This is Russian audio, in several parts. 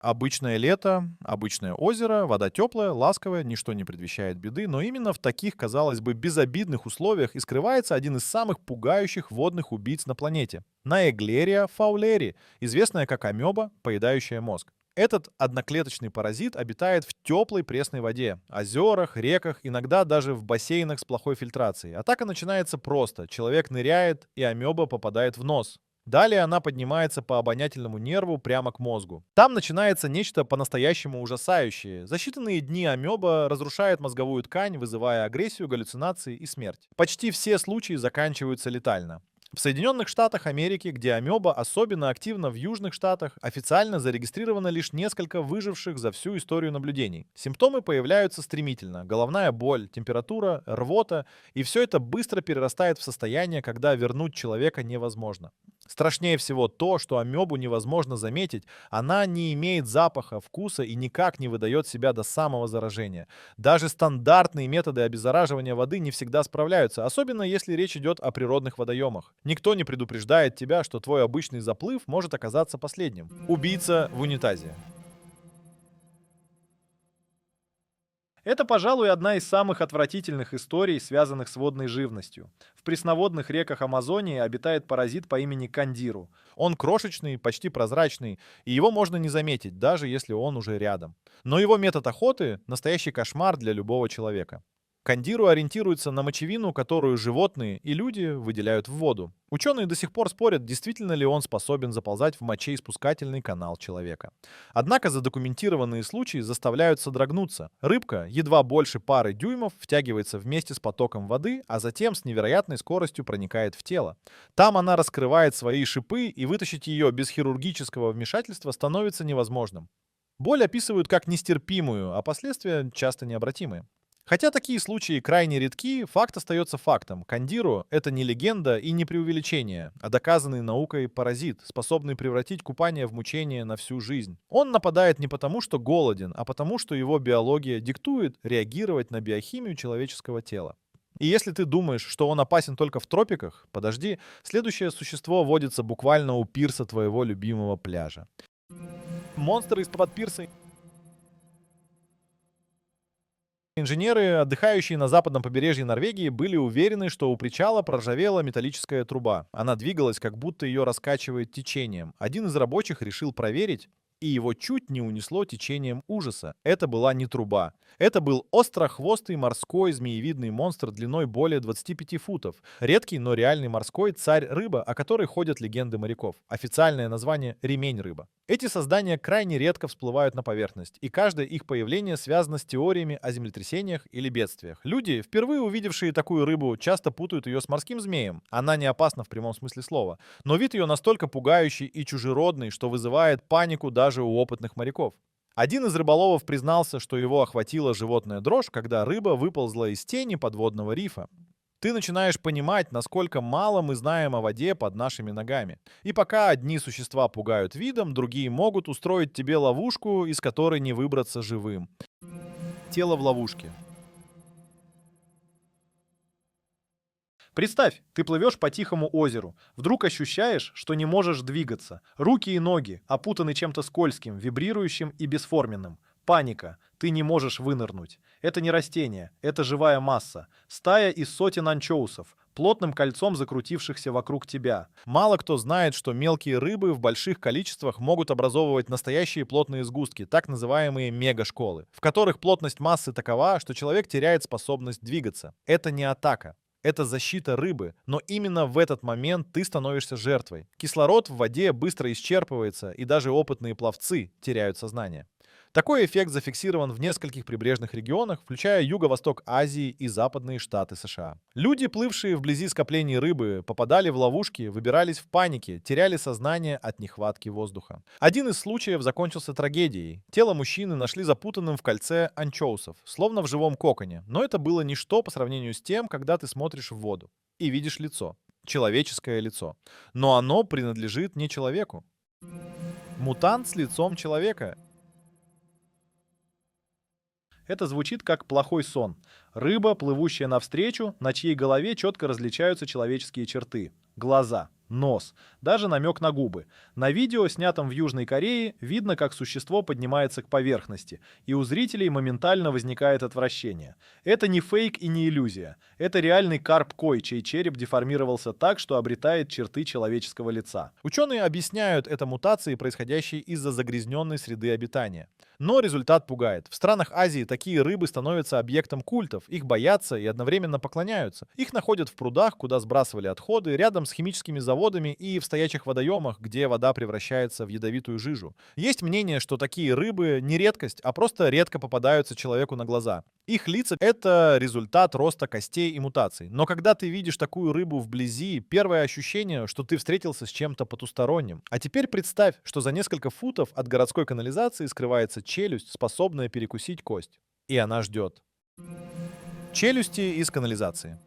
Обычное лето, обычное озеро, вода теплая, ласковая, ничто не предвещает беды, но именно в таких, казалось бы, безобидных условиях и скрывается один из самых пугающих водных убийц на планете — Наэглерия фаулери, известная как амеба, поедающая мозг. Этот одноклеточный паразит обитает в теплой пресной воде, озерах, реках, иногда даже в бассейнах с плохой фильтрацией. Атака начинается просто. Человек ныряет, и амеба попадает в нос. Далее она поднимается по обонятельному нерву прямо к мозгу. Там начинается нечто по-настоящему ужасающее. За считанные дни амеба разрушает мозговую ткань, вызывая агрессию, галлюцинации и смерть. Почти все случаи заканчиваются летально. В Соединенных Штатах Америки, где амеба особенно активна в Южных Штатах, официально зарегистрировано лишь несколько выживших за всю историю наблюдений. Симптомы появляются стремительно. Головная боль, температура, рвота. И все это быстро перерастает в состояние, когда вернуть человека невозможно. Страшнее всего то, что амебу невозможно заметить, она не имеет запаха, вкуса и никак не выдает себя до самого заражения. Даже стандартные методы обеззараживания воды не всегда справляются, особенно если речь идет о природных водоемах. Никто не предупреждает тебя, что твой обычный заплыв может оказаться последним. Убийца в унитазе. Это, пожалуй, одна из самых отвратительных историй, связанных с водной живностью. В пресноводных реках Амазонии обитает паразит по имени кандиру. Он крошечный, почти прозрачный, и его можно не заметить, даже если он уже рядом. Но его метод охоты — настоящий кошмар для любого человека. Кандиру ориентируется на мочевину, которую животные и люди выделяют в воду. Ученые до сих пор спорят, действительно ли он способен заползать в мочеиспускательный канал человека. Однако задокументированные случаи заставляют содрогнуться. Рыбка, едва больше пары дюймов, втягивается вместе с потоком воды, а затем с невероятной скоростью проникает в тело. Там она раскрывает свои шипы, и вытащить ее без хирургического вмешательства становится невозможным. Боль описывают как нестерпимую, а последствия часто необратимые. Хотя такие случаи крайне редки, факт остается фактом. Кандиру — это не легенда и не преувеличение, а доказанный наукой паразит, способный превратить купание в мучение на всю жизнь. Он нападает не потому, что голоден, а потому, что его биология диктует реагировать на биохимию человеческого тела. И если ты думаешь, что он опасен только в тропиках, подожди, следующее существо водится буквально у пирса твоего любимого пляжа. Монстры из-под пирса. Инженеры, отдыхающие на западном побережье Норвегии, были уверены, что у причала проржавела металлическая труба. Она двигалась, как будто ее раскачивает течением. Один из рабочих решил проверить, и его чуть не унесло течением ужаса. Это была не труба. Это был острохвостый морской змеевидный монстр длиной более 25 футов. Редкий, но реальный морской царь-рыба, о которой ходят легенды моряков. Официальное название — ремень-рыба. Эти создания крайне редко всплывают на поверхность, и каждое их появление связано с теориями о землетрясениях или бедствиях. Люди, впервые увидевшие такую рыбу, часто путают ее с морским змеем. Она не опасна в прямом смысле слова. Но вид ее настолько пугающий и чужеродный, что вызывает панику даже у опытных моряков. Один из рыболовов признался, что его охватила животная дрожь, когда рыба выползла из тени подводного рифа. Ты начинаешь понимать, насколько мало мы знаем о воде под нашими ногами. И пока одни существа пугают видом, другие могут устроить тебе ловушку, из которой не выбраться живым. Тело в ловушке. Представь, ты плывешь по тихому озеру. Вдруг ощущаешь, что не можешь двигаться. Руки и ноги опутаны чем-то скользким, вибрирующим и бесформенным. Паника. Ты не можешь вынырнуть. Это не растение, это живая масса. Стая из сотен анчоусов, плотным кольцом закрутившихся вокруг тебя. Мало кто знает, что мелкие рыбы в больших количествах могут образовывать настоящие плотные сгустки, так называемые мегашколы, в которых плотность массы такова, что человек теряет способность двигаться. Это не атака. Это защита рыбы, но именно в этот момент ты становишься жертвой. Кислород в воде быстро исчерпывается, и даже опытные пловцы теряют сознание. Такой эффект зафиксирован в нескольких прибрежных регионах, включая юго-восток Азии и западные штаты США. Люди, плывшие вблизи скоплений рыбы, попадали в ловушки, выбирались в панике, теряли сознание от нехватки воздуха. Один из случаев закончился трагедией. Тело мужчины нашли запутанным в кольце анчоусов, словно в живом коконе, но это было ничто по сравнению с тем, когда ты смотришь в воду и видишь лицо. Человеческое лицо. Но оно принадлежит не человеку. Мутант с лицом человека. Это звучит как плохой сон. Рыба, плывущая навстречу, на чьей голове четко различаются человеческие черты. Глаза. нос, даже намек на губы. На видео, снятом в Южной Корее, видно, как существо поднимается к поверхности, и у зрителей моментально возникает отвращение. Это не фейк и не иллюзия. Это реальный карп-кой, чей череп деформировался так, что обретает черты человеческого лица. Ученые объясняют это мутацией, происходящей из-за загрязненной среды обитания. Но результат пугает. В странах Азии такие рыбы становятся объектом культов, их боятся и одновременно поклоняются. Их находят в прудах, куда сбрасывали отходы, рядом с химическими заводами и в стоячих водоемах, где вода превращается в ядовитую жижу. Есть мнение, что такие рыбы не редкость, а просто редко попадаются человеку на глаза. Их лица — это результат роста костей и мутаций. Но когда ты видишь такую рыбу вблизи, первое ощущение, что ты встретился с чем-то потусторонним. А теперь представь, что за несколько футов от городской канализации скрывается челюсть, способная перекусить кость. И она ждет. Челюсти из канализации.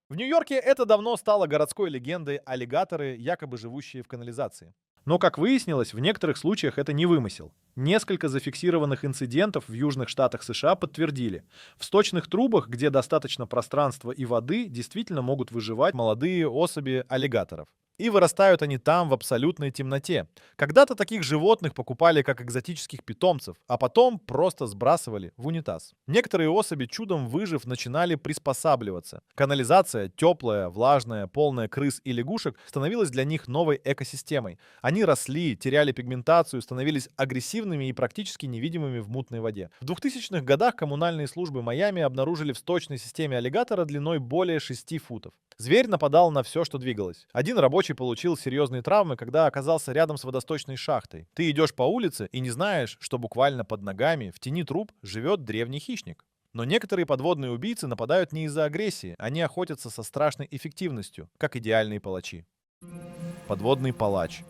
В Нью-Йорке это давно стало городской легендой аллигаторы, якобы живущие в канализации. Но, как выяснилось, в некоторых случаях это не вымысел. Несколько зафиксированных инцидентов в южных штатах США подтвердили. В сточных трубах, где достаточно пространства и воды, действительно могут выживать молодые особи аллигаторов. И вырастают они там в абсолютной темноте. Когда-то таких животных покупали как экзотических питомцев, а потом просто сбрасывали в унитаз. Некоторые особи, чудом выжив, начинали приспосабливаться. Канализация, теплая, влажная, полная крыс и лягушек, становилась для них новой экосистемой. Они росли, теряли пигментацию, становились агрессивными и практически невидимыми в мутной воде. В 2000-х годах коммунальные службы Майами обнаружили в сточной системе аллигатора длиной более 6 футов. Зверь нападал на все, что двигалось. Один рабочий получил серьезные травмы, когда оказался рядом с водосточной шахтой. Ты идешь по улице и не знаешь, что буквально под ногами, в тени труб, живет древний хищник. Но некоторые подводные убийцы нападают не из-за агрессии, они охотятся со страшной эффективностью, как идеальные палачи. Подводный палач.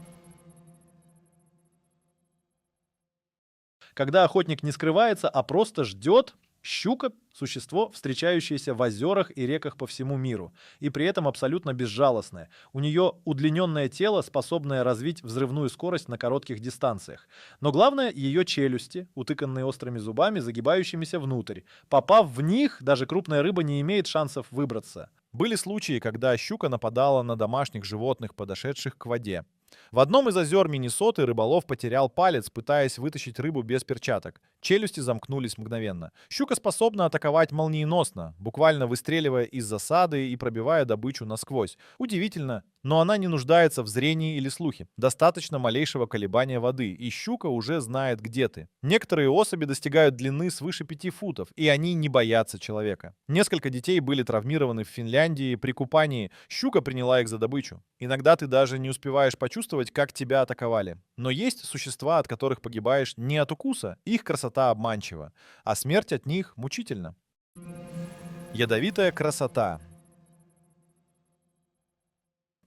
Когда охотник не скрывается, а просто ждет, щука — существо, встречающееся в озерах и реках по всему миру, и при этом абсолютно безжалостное. У нее удлиненное тело, способное развить взрывную скорость на коротких дистанциях. Но главное — ее челюсти, утыканные острыми зубами, загибающимися внутрь. Попав в них, даже крупная рыба не имеет шансов выбраться. Были случаи, когда щука нападала на домашних животных, подошедших к воде. В одном из озер Миннесоты рыболов потерял палец, пытаясь вытащить рыбу без перчаток. Челюсти замкнулись мгновенно. Щука способна атаковать молниеносно, буквально выстреливая из засады и пробивая добычу насквозь. Удивительно, но она не нуждается в зрении или слухе. Достаточно малейшего колебания воды, и щука уже знает, где ты. Некоторые особи достигают длины свыше 5 футов, и они не боятся человека. Несколько детей были травмированы в Финляндии при купании. Щука приняла их за добычу. Иногда ты даже не успеваешь почувствовать, как тебя атаковали. Но есть существа, от которых погибаешь не от укуса. Их красота обманчива, а смерть от них мучительна. Ядовитая красота.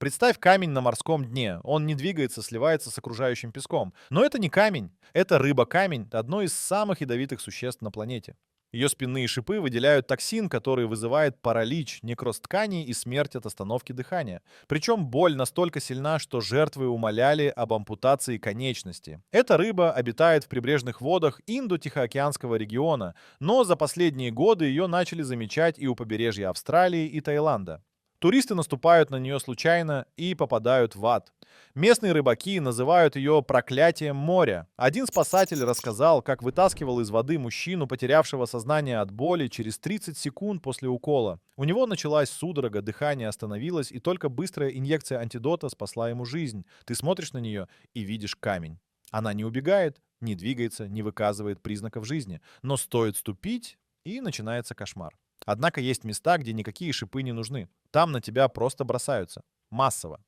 Представь камень на морском дне. Он не двигается, сливается с окружающим песком. Но это не камень. Это рыба-камень, одно из самых ядовитых существ на планете. Ее спинные шипы выделяют токсин, который вызывает паралич, некроз тканей и смерть от остановки дыхания. Причем боль настолько сильна, что жертвы умоляли об ампутации конечности. Эта рыба обитает в прибрежных водах Индо-Тихоокеанского региона, но за последние годы ее начали замечать и у побережья Австралии и Таиланда. Туристы наступают на нее случайно и попадают в ад. Местные рыбаки называют ее проклятием моря. Один спасатель рассказал, как вытаскивал из воды мужчину, потерявшего сознание от боли через 30 секунд после укола. У него началась судорога, дыхание остановилось, и только быстрая инъекция антидота спасла ему жизнь. Ты смотришь на нее и видишь камень. Она не убегает, не двигается, не выказывает признаков жизни. Но стоит ступить, и начинается кошмар. Однако есть места, где никакие шипы не нужны. Там на тебя просто бросаются. Массово.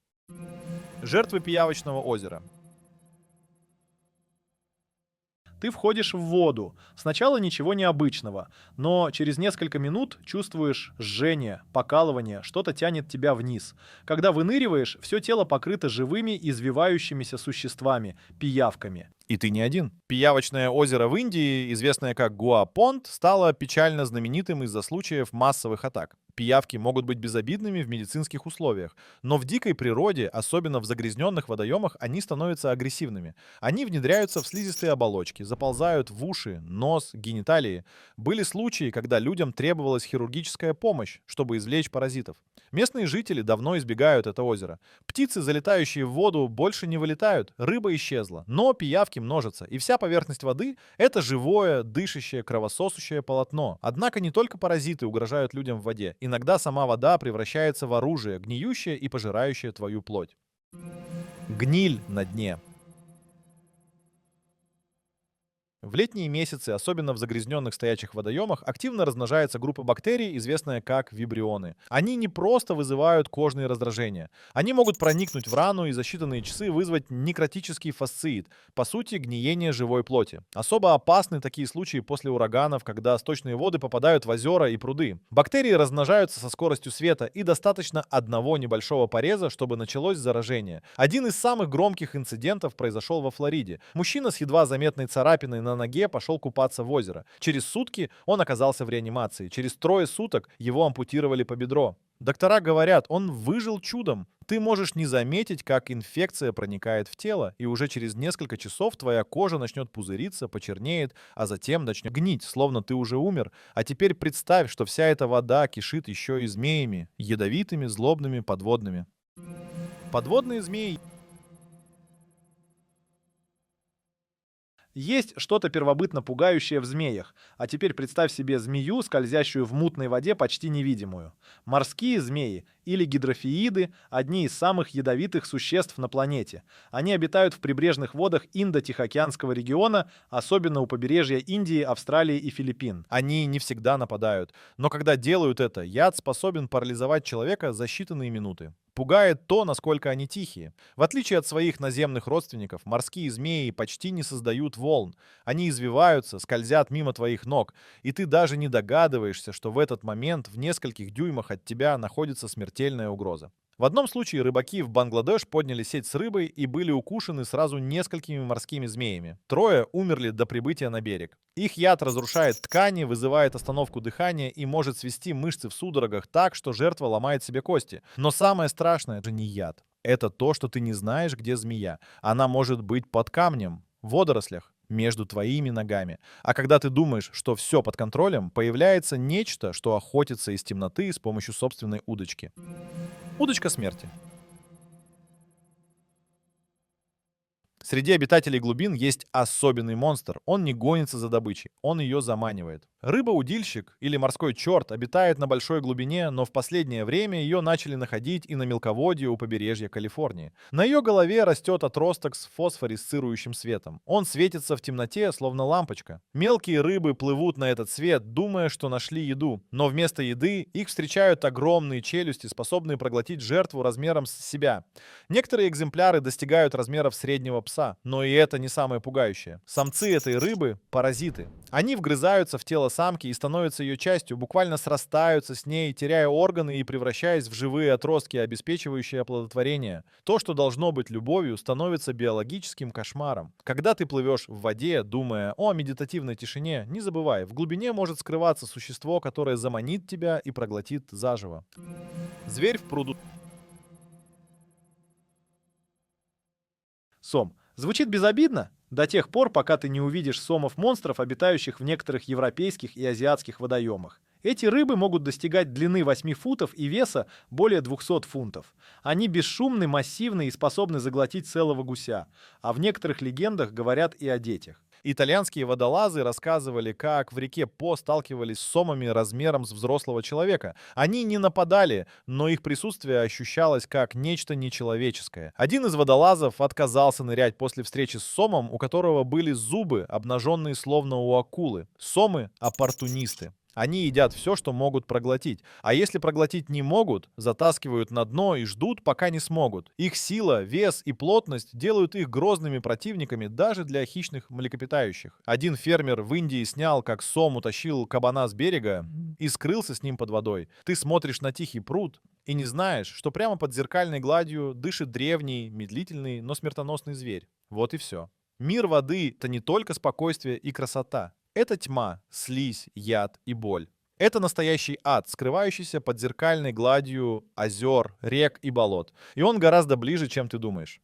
Жертвы Пиявочного озера. Ты входишь в воду. Сначала ничего необычного, но через несколько минут чувствуешь жжение, покалывание, что-то тянет тебя вниз. Когда выныриваешь, все тело покрыто живыми извивающимися существами, пиявками. И ты не один. Пиявочное озеро в Индии, известное как Гуа-Понт, стало печально знаменитым из-за случаев массовых атак. Пиявки могут быть безобидными в медицинских условиях, но в дикой природе, особенно в загрязненных водоемах, они становятся агрессивными. Они внедряются в слизистые оболочки, заползают в уши, нос, гениталии. Были случаи, когда людям требовалась хирургическая помощь, чтобы извлечь паразитов. Местные жители давно избегают это озеро. Птицы, залетающие в воду, больше не вылетают, рыба исчезла. Но пиявки множатся, и вся поверхность воды — это живое, дышащее, кровососущее полотно. Однако не только паразиты угрожают людям в воде. Иногда сама вода превращается в оружие, гниющее и пожирающее твою плоть. Гниль на дне. В летние месяцы, особенно в загрязненных стоячих водоемах, активно размножается группа бактерий, известная как вибрионы. Они не просто вызывают кожные раздражения. Они могут проникнуть в рану и за считанные часы вызвать некротический фасциит, по сути, гниение живой плоти. Особо опасны такие случаи после ураганов, когда сточные воды попадают в озера и пруды. Бактерии размножаются со скоростью света, и достаточно одного небольшого пореза, чтобы началось заражение. Один из самых громких инцидентов произошел во Флориде. Мужчина с едва заметной царапиной на ноге пошел купаться в озеро. Через сутки он оказался в реанимации. Через 3 суток его ампутировали по бедро. Доктора говорят, он выжил чудом. Ты можешь не заметить, как инфекция проникает в тело, и уже через несколько часов твоя кожа начнет пузыриться, почернеет, а затем начнет гнить, словно ты уже умер. А теперь представь, что вся эта вода кишит еще и змеями, ядовитыми, злобными, подводными. Подводные змеи. Есть что-то первобытно пугающее в змеях, а теперь представь себе змею, скользящую в мутной воде, почти невидимую. Морские змеи, или гидрофииды, одни из самых ядовитых существ на планете. Они обитают в прибрежных водах Индо-Тихоокеанского региона, особенно у побережья Индии, Австралии и Филиппин. Они не всегда нападают, но когда делают это, яд способен парализовать человека за считанные минуты. Пугает то, насколько они тихие. В отличие от своих наземных родственников, морские змеи почти не создают волн. Они извиваются, скользят мимо твоих ног, и ты даже не догадываешься, что в этот момент в нескольких дюймах от тебя находится смертельная угроза. В одном случае рыбаки в Бангладеш подняли сеть с рыбой и были укушены сразу несколькими морскими змеями. 3 умерли до прибытия на берег. Их яд разрушает ткани, вызывает остановку дыхания и может свести мышцы в судорогах так, что жертва ломает себе кости. Но самое страшное — это не яд. Это то, что ты не знаешь, где змея. Она может быть под камнем, в водорослях, между твоими ногами. А когда ты думаешь, что все под контролем, появляется нечто, что охотится из темноты с помощью собственной удочки. Удочка смерти. Среди обитателей глубин есть особенный монстр. Он не гонится за добычей, он ее заманивает. Рыба-удильщик или морской черт обитает на большой глубине, но в последнее время ее начали находить и на мелководье у побережья Калифорнии. На ее голове растет отросток с фосфорисцирующим светом. Он светится в темноте, словно лампочка. Мелкие рыбы плывут на этот свет, думая, что нашли еду. Но вместо еды их встречают огромные челюсти, способные проглотить жертву размером с себя. Некоторые экземпляры достигают размеров среднего пса, но и это не самое пугающее. Самцы этой рыбы — паразиты. Они вгрызаются в тело самки и становятся ее частью, буквально срастаются с ней, теряя органы и превращаясь в живые отростки, обеспечивающие оплодотворение. То, что должно быть любовью, становится биологическим кошмаром. Когда ты плывешь в воде, думая о медитативной тишине, не забывай, в глубине может скрываться существо, которое заманит тебя и проглотит заживо. Зверь в пруду. Сом. Звучит безобидно? До тех пор, пока ты не увидишь сомов-монстров, обитающих в некоторых европейских и азиатских водоемах. Эти рыбы могут достигать длины 8 футов и веса более 200 фунтов. Они бесшумны, массивны и способны заглотить целого гуся. А в некоторых легендах говорят и о детях. Итальянские водолазы рассказывали, как в реке По сталкивались с сомами размером с взрослого человека. Они не нападали, но их присутствие ощущалось как нечто нечеловеческое. Один из водолазов отказался нырять после встречи с сомом, у которого были зубы, обнаженные словно у акулы. Сомы — оппортунисты. Они едят все, что могут проглотить. А если проглотить не могут, затаскивают на дно и ждут, пока не смогут. Их сила, вес и плотность делают их грозными противниками даже для хищных млекопитающих. Один фермер в Индии снял, как сом утащил кабана с берега и скрылся с ним под водой. Ты смотришь на тихий пруд и не знаешь, что прямо под зеркальной гладью дышит древний, медлительный, но смертоносный зверь. Вот и все. Мир воды — это не только спокойствие и красота. Это тьма, слизь, яд и боль. Это настоящий ад, скрывающийся под зеркальной гладью озер, рек и болот. И он гораздо ближе, чем ты думаешь.